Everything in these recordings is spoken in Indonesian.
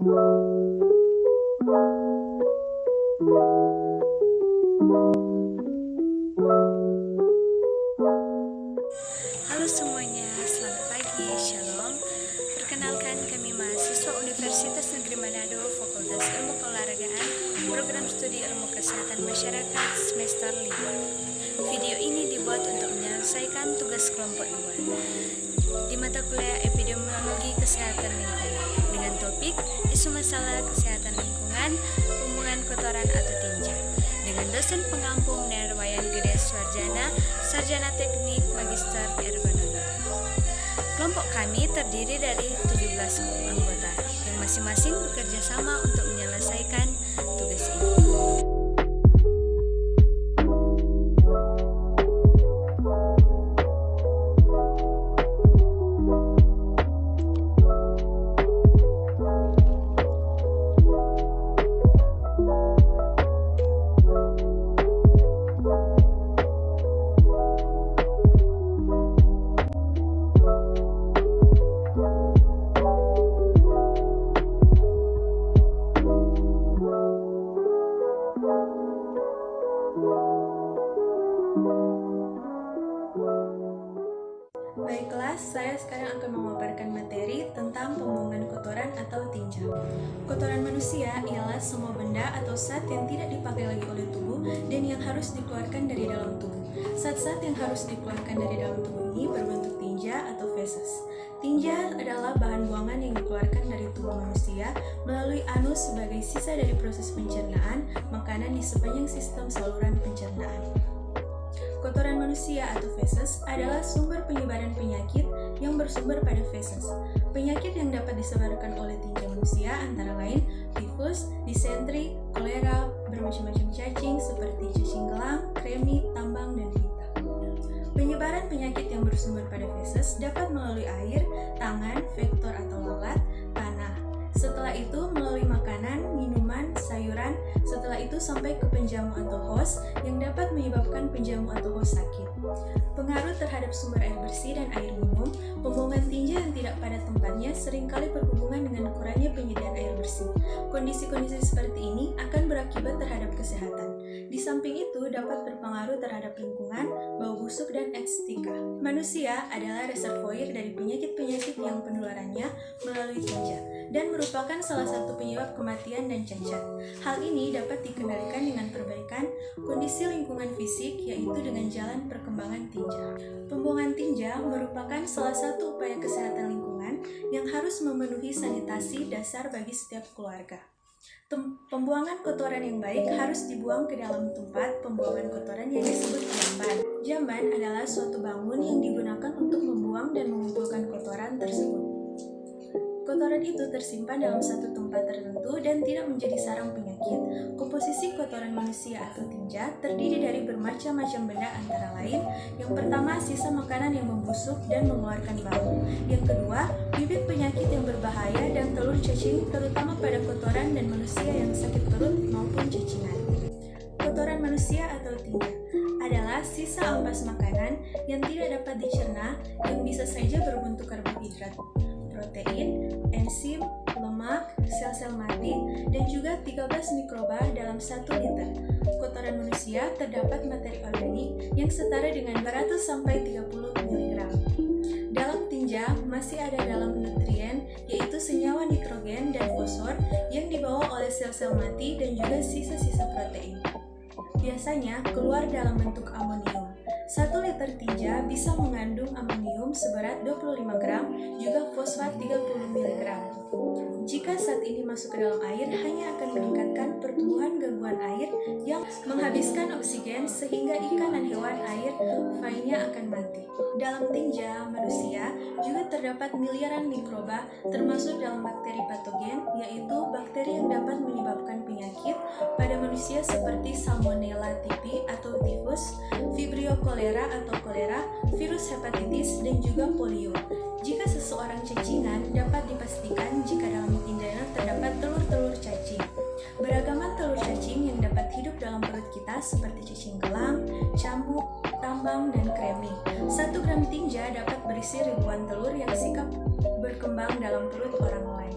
Halo semuanya, selamat pagi, shalom. Perkenalkan, kami mahasiswa Universitas Negeri Manado, Fakultas Ilmu Keolahragaan, Program Studi Ilmu Kesehatan Masyarakat semester 5. Video ini dibuat untuk menyelesaikan tugas kelompok 2 di mata kuliah Epidemiologi Kesehatan Lingkungan dengan topik isu masalah kesehatan lingkungan, pembuangan kotoran atau tinja, dengan dosen pengampu Nerwayan Gede Suarjana, Sarjana Teknik Magister Ergonomi. Kelompok kami terdiri dari 17 anggota yang masing-masing bekerja sama untuk menyelesaikan tugas ini. Baiklah, saya sekarang akan memaparkan materi tentang pembuangan kotoran atau tinja. Kotoran manusia ialah semua benda atau zat yang tidak dipakai lagi oleh tubuh dan yang harus dikeluarkan dari dalam tubuh. Zat-zat yang harus dikeluarkan dari dalam tubuh ini berbentuk tinja atau feses. Tinja adalah bahan buangan yang dikeluarkan dari tubuh manusia melalui anus sebagai sisa dari proses pencernaan makanan di sepanjang sistem saluran pencernaan. Kotoran manusia atau feses adalah sumber penyebaran penyakit yang bersumber pada feses. Penyakit yang dapat disebarkan oleh tinja manusia antara lain tifus, disentri, kolera, bermacam-macam cacing seperti cacing gelang, kremi, tambang, dan pita. Penyebaran penyakit yang bersumber pada feses dapat melalui air, tangan, vektor atau lalat, tanah. Setelah itu melalui makanan, minuman, sayuran, setelah itu sampai ke penjamu atau host yang dapat menyebabkan penjamu atau host sakit. Pengaruh terhadap sumber air bersih dan air minum, pembuangan tinja yang tidak pada tempatnya seringkali berhubungan dengan kurangnya penyediaan air bersih. Kondisi-kondisi seperti ini akan berakibat terhadap kesehatan. Di samping itu dapat berpengaruh terhadap lingkungan, bau busuk, dan estetika. Manusia adalah reservoir dari penyakit-penyakit yang penularannya melalui tinja dan merupakan salah satu penyebab kematian dan cacat. Hal ini dapat dikendalikan dengan perbaikan kondisi lingkungan fisik, yaitu dengan jalan perkembangan tinja. Pembuangan tinja merupakan salah satu upaya kesehatan lingkungan yang harus memenuhi sanitasi dasar bagi setiap keluarga. Pembuangan kotoran yang baik harus dibuang ke dalam tempat pembuangan kotoran yang disebut jamban. Jamban adalah suatu bangun yang digunakan untuk membuang dan mengumpulkan kotoran tersebut. Kotoran itu tersimpan dalam satu tempat tertentu dan tidak menjadi sarang penyakit. Komposisi kotoran manusia atau tinja terdiri dari bermacam-macam benda antara lain. Yang pertama, sisa makanan yang membusuk dan mengeluarkan bau. Yang kedua, bibit penyakit yang berbahaya dan telur cacing, terutama pada kotoran dan manusia yang sakit perut maupun cacingan. Kotoran manusia atau tinja adalah sisa ampas makanan yang tidak dapat dicerna yang bisa saja berbentuk karbohidrat, protein, enzim, lemak, sel-sel mati, dan juga 13 mikroba dalam 1 liter. Kotoran manusia terdapat materi organik yang setara dengan 100-30 mg. Dalam tinja masih ada dalam nutrien, yaitu senyawa nitrogen dan fosfor yang dibawa oleh sel-sel mati dan juga sisa-sisa protein. Biasanya keluar dalam bentuk amonium. 1 liter tinja bisa mengandung amonium seberat 25 gram, juga fosfat 30 mg. Jika zat ini masuk ke dalam air, hanya akan meningkatkan pertumbuhan gangguan air yang menghabiskan oksigen sehingga ikan dan hewan air lainnya akan mati. Dalam tinja manusia juga terdapat miliaran mikroba, termasuk dalam bakteri patogen, yaitu bakteri yang dapat menyebabkan penyakit pada manusia seperti Salmonella typhi atau tifus, Vibrio cholera atau kolera, virus hepatitis, dan juga polio. Jika seseorang cacingan, dapat dipastikan jika dalam tinjanya terdapat telur-telur cacing. Beragaman telur cacing yang dapat hidup dalam perut kita seperti cacing gelang, cambuk, tambang, dan kremi. 1 gram tinja dapat berisi ribuan telur yang sikap berkembang dalam perut orang lain.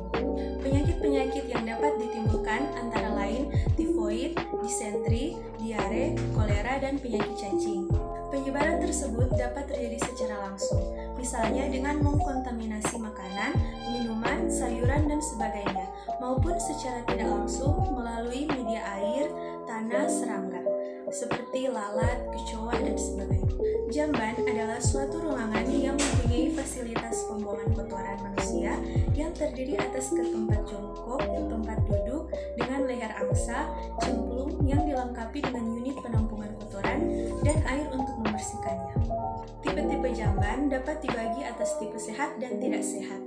Penyakit-penyakit yang dapat ditimbulkan antara lain tifoid, disentri, diare, kolera, dan penyakit cacing. Penyebaran tersebut dapat terjadi secara langsung, misalnya dengan mengkontaminasi makanan, minuman, sayuran, dan sebagainya, maupun secara tidak langsung melalui media air, tanah, serangga, seperti lalat, kecoa, dan sebagainya. Jamban adalah suatu ruangan yang mempunyai fasilitas pembuangan kotoran manusia yang terdiri atas ke tempat jongkok, tempat duduk dengan leher angsa, cemplung yang dilengkapi dengan unit penampungan kotoran, dan air untuk membersihkannya. Tipe-tipe jamban dapat dibagi atas tipe sehat dan tidak sehat.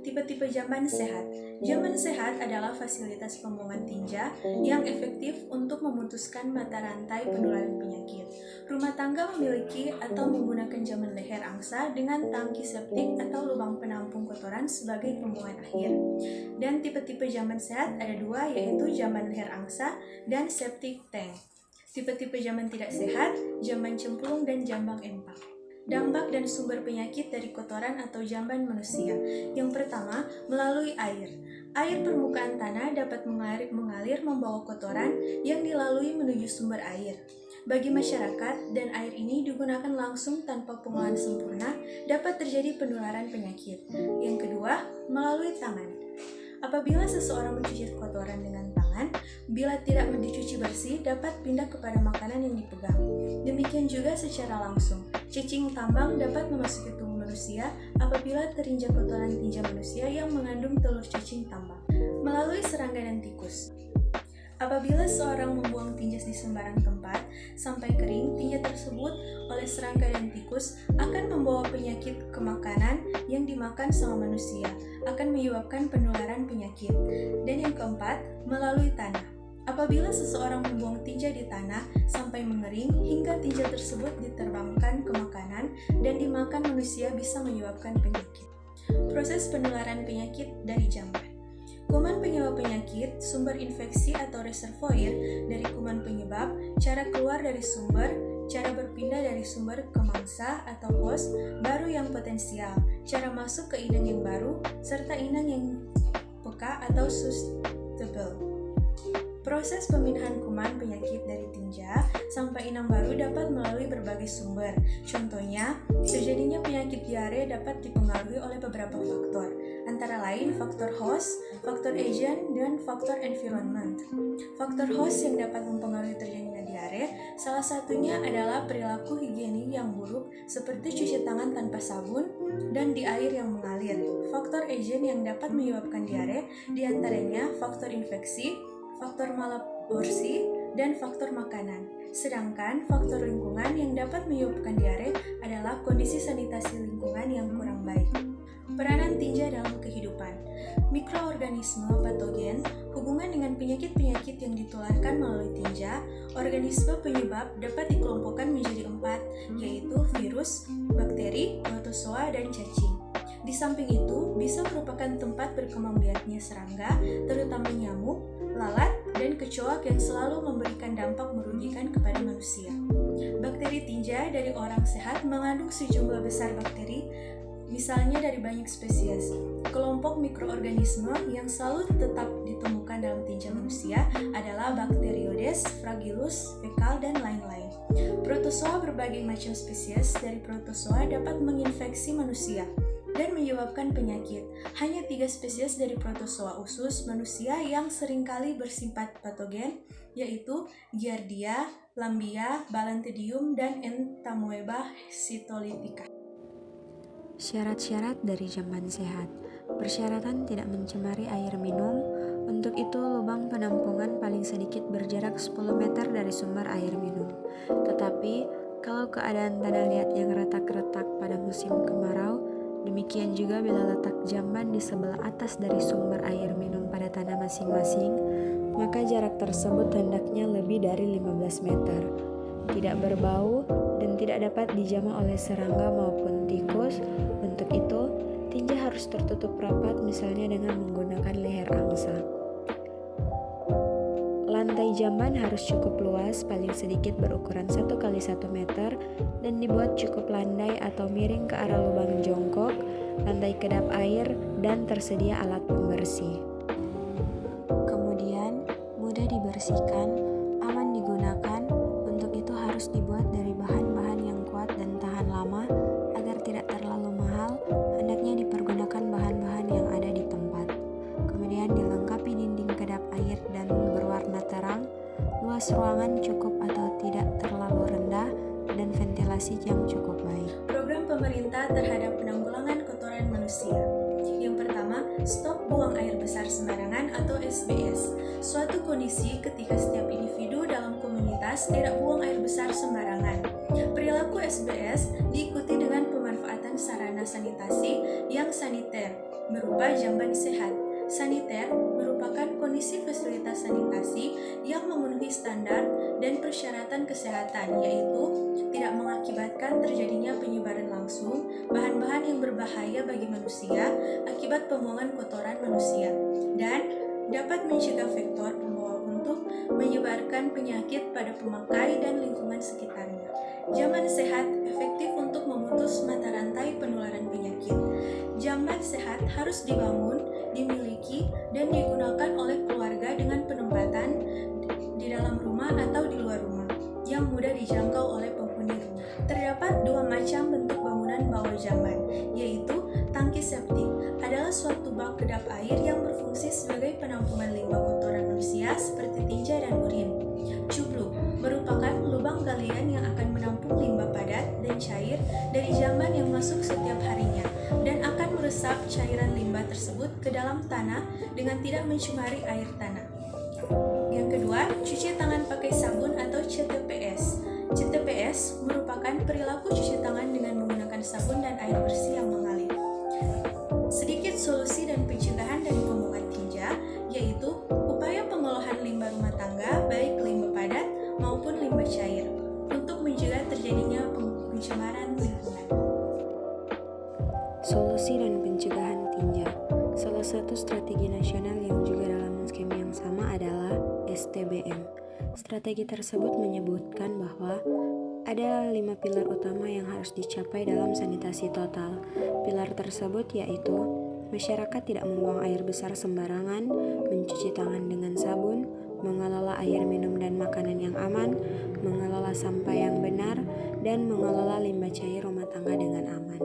Tipe-tipe jamban sehat. Jamban sehat adalah fasilitas pembuangan tinja yang efektif untuk memutuskan mata rantai penularan penyakit. Rumah tangga memiliki atau menggunakan jamban leher angsa dengan tangki septik atau lubang penampung kotoran sebagai pembuangan akhir. Dan tipe-tipe jamban sehat ada dua, yaitu jamban leher angsa dan septic tank. Tipe-tipe jamban tidak sehat, jamban cemplung, dan jamban empak. Dampak dan sumber penyakit dari kotoran atau jamban manusia. Yang pertama, melalui air. Air permukaan tanah dapat mengalir membawa kotoran yang dilalui menuju sumber air. Bagi masyarakat, dan air ini digunakan langsung tanpa pengolahan sempurna, dapat terjadi penularan penyakit. Yang kedua, melalui tangan. Apabila seseorang mencuci kotoran dengan tangan, bila tidak dicuci bersih, dapat pindah kepada makanan yang dipegang. Demikian juga secara langsung, cacing tambang dapat memasuki tubuh manusia apabila terinjak kotoran tinja manusia yang mengandung telur cacing tambang. Melalui serangga dan tikus. Apabila seorang membuang tinja di sembarang tempat sampai kering, tinja tersebut oleh serangga dan tikus akan membawa penyakit ke makanan yang dimakan sama manusia, akan menyebabkan penularan penyakit. Dan yang keempat, melalui tanah. Apabila seseorang membuang tinja di tanah sampai mengering hingga tinja tersebut diterbangkan ke makanan dan dimakan manusia bisa menyebabkan penyakit. Proses penularan penyakit dari jamban. Kuman penyebab penyakit, sumber infeksi atau reservoir dari kuman penyebab, cara keluar dari sumber, cara berpindah dari sumber ke mangsa atau host baru yang potensial, cara masuk ke inang yang baru, serta inang yang peka atau susceptible. Proses pemindahan kuman penyakit dari tinja sampai inang baru dapat melalui berbagai sumber. Contohnya, terjadinya penyakit diare dapat dipengaruhi oleh beberapa faktor, antara lain faktor host, faktor agent, dan faktor environment. Faktor host yang dapat mempengaruhi terjadinya diare, salah satunya adalah perilaku higienis yang buruk seperti cuci tangan tanpa sabun dan di air yang mengalir. Faktor agent yang dapat menyebabkan diare diantaranya faktor infeksi, faktor malaborsi, dan faktor makanan. Sedangkan faktor lingkungan yang dapat menyebabkan diare adalah kondisi sanitasi lingkungan yang kurang baik. Peranan tinja dalam kehidupan. Mikroorganisme patogen hubungan dengan penyakit-penyakit yang ditularkan melalui tinja. Organisme penyebab dapat dikelompokkan menjadi 4, yaitu virus, bakteri, protozoa, dan cacing. Di samping itu, bisa merupakan tempat berkembang biaknya serangga, terutama nyamuk, lalat, dan kecoak yang selalu memberikan dampak merugikan kepada manusia. Bakteri tinja dari orang sehat mengandung sejumlah besar bakteri, misalnya dari banyak spesies. Kelompok mikroorganisme yang selalu tetap ditemukan dalam tinja manusia adalah Bacteroides, Fragilus, fekal, dan lain-lain. Protozoa berbagai macam spesies dari protozoa dapat menginfeksi manusia dan menyebabkan penyakit. Hanya 3 spesies dari protozoa usus manusia yang seringkali bersifat patogen, yaitu Giardia, Lambia, Balantidium, dan Entamoeba cytolytica. Syarat-syarat dari jamban sehat. Persyaratan tidak mencemari air minum. Untuk itu, lubang penampungan paling sedikit berjarak 10 meter dari sumber air minum. Tetapi, kalau keadaan tanah liat yang retak-retak pada musim kemarau, demikian juga bila letak jamban di sebelah atas dari sumber air minum pada tanah masing-masing, maka jarak tersebut hendaknya lebih dari 15 meter. Tidak berbau dan tidak dapat dijamah oleh serangga maupun tikus. Untuk itu, tinja harus tertutup rapat, misalnya dengan menggunakan leher angsa. Lantai jamban harus cukup luas, paling sedikit berukuran 1 kali 1 meter, dan dibuat cukup landai atau miring ke arah lubang jongkok, lantai kedap air, dan tersedia alat pembersih. mudah dibersihkan, aman digunakan. Untuk itu harus dibuat dari bahan-bahan yang kuat dan tahan lama. Agar tidak terlalu mahal, hendaknya dipergunakan bahan-bahan yang ada di tempat. Kemudian dilengkapi dinding kedap air dan berwarna terang. Luas ruangan cukup atau tidak terlalu rendah, dan ventilasi yang cukup baik. Program pemerintah terhadap penanggulangan kotoran manusia. Yang pertama, stop buang air besar sembarangan atau SBS. Suatu kondisi ketika setiap individu dalam komunitas tidak buang air besar sembarangan. Perilaku SBS diikuti dengan pemanfaatan sarana sanitasi yang saniter, berupa jamban sehat. Saniter merupakan kondisi fasilitas sanitasi yang memenuhi standar dan persyaratan kesehatan, yaitu tidak mengakibatkan terjadinya penyebaran langsung bahan-bahan yang berbahaya bagi manusia akibat pembuangan kotoran manusia, dan dapat mencegah faktor pembawa untuk menyebarkan penyakit pada pemakai dan lingkungan sekitarnya. Jamban sehat efektif untuk memutus mata rantai penularan penyakit. Jamban sehat harus dibangun, dimiliki, dan digunakan oleh keluarga dengan penempatan di dalam rumah atau di luar rumah yang mudah dijangkau oleh penghuni rumah. Terdapat dua macam bentuk bangunan bawah jamban, yaitu tangki septik adalah suatu bak kedap air yang berfungsi sebagai penampungan limbah kotoran manusia seperti tinja dan urin. Cubluk merupakan lubang galian yang akan menampung limbah padat dan cair dari jamban yang masuk setiap harinya dan akan meresap cairan limbah tersebut ke dalam tanah dengan tidak mencemari air tanah. Yang kedua, cuci tangan pakai sabun atau CTPS. CTPS merupakan perilaku cuci tangan dengan menggunakan sabun dan air bersih yang mengalir. Sedikit solusi dan pencegahan dari pembuangan tinja, yaitu upaya pengolahan limbah rumah tangga baik limbah padat maupun limbah cair untuk mencegah terjadinya pencemaran lingkungan. Solusi dan pencegahan tinja. Salah satu strategi nasional yang juga dalam skema yang sama adalah STBM. Strategi tersebut menyebutkan bahwa ada 5 pilar utama yang harus dicapai dalam sanitasi total. Pilar tersebut yaitu masyarakat tidak membuang air besar sembarangan, mencuci tangan dengan sabun, mengelola air minum dan makanan yang aman, mengelola sampah yang benar, dan mengelola limbah cair rumah tangga dengan aman.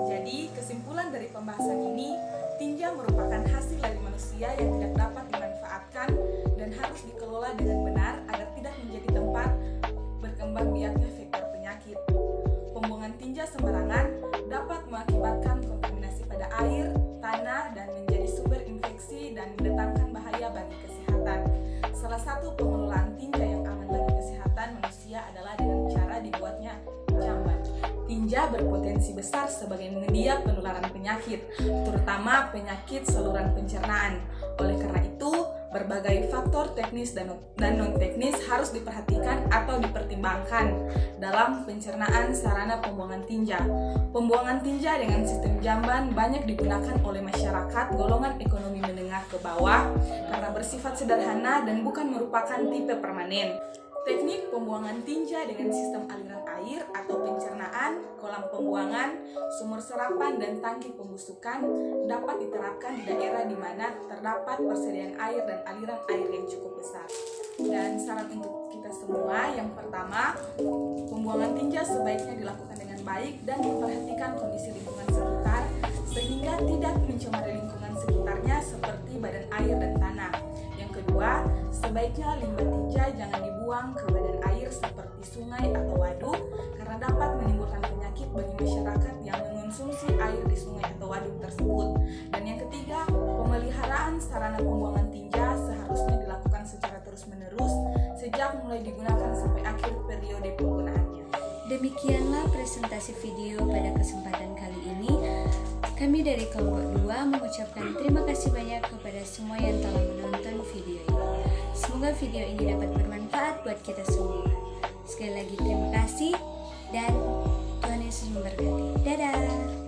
Jadi, kesimpulan dari pembahasan ini, tinja merupakan hasil dari manusia yang tidak dapat dimanfaatkan dan harus dikelola dengan benar agar tidak menjadi tempat berkembang biaknya faktor penyakit. Pembuangan tinja sembarangan dapat mengakibatkan kontaminasi pada air, tanah, dan menjadi sumber infeksi dan mendatangkan bahaya bagi kesehatan. Salah satu pengelolaan tinja yang aman bagi kesehatan manusia adalah dengan cara dibuatnya jamban. Tinja berpotensi besar sebagai media penularan penyakit, terutama penyakit saluran pencernaan. Oleh karena itu, berbagai faktor teknis dan non-teknis harus diperhatikan atau dipertimbangkan dalam pencernaan sarana pembuangan tinja. Pembuangan tinja dengan sistem jamban banyak digunakan oleh masyarakat golongan ekonomi menengah ke bawah karena bersifat sederhana dan bukan merupakan tipe permanen. Teknik pembuangan tinja dengan sistem aliran air atau pencernaan, kolam pembuangan, sumur serapan, dan tangki pembusukan dapat diterapkan di daerah di mana terdapat persediaan air dan aliran air yang cukup besar. Dan saran untuk kita semua, yang pertama, pembuangan tinja sebaiknya dilakukan dengan baik dan memperhatikan kondisi lingkungan sekitar sehingga tidak mencemari lingkungan sekitarnya seperti badan air dan tanah. Yang kedua, sebaiknya limbah tinja jangan dibuang ke badan air seperti sungai atau waduk karena dapat menimbulkan penyakit bagi masyarakat yang mengonsumsi air di sungai atau waduk tersebut. Dan yang ketiga, pemeliharaan sarana pembuangan tinja seharusnya dilakukan secara terus-menerus sejak mulai digunakan sampai akhir periode penggunaannya. Demikianlah presentasi video pada kesempatan kali ini. Kami dari kelompok 2 mengucapkan terima kasih banyak kepada semua yang telah menonton video ini. Semoga video ini dapat bermanfaat buat kita semua. Sekali lagi terima kasih dan Tuhan Yesus memberkati. Dadah!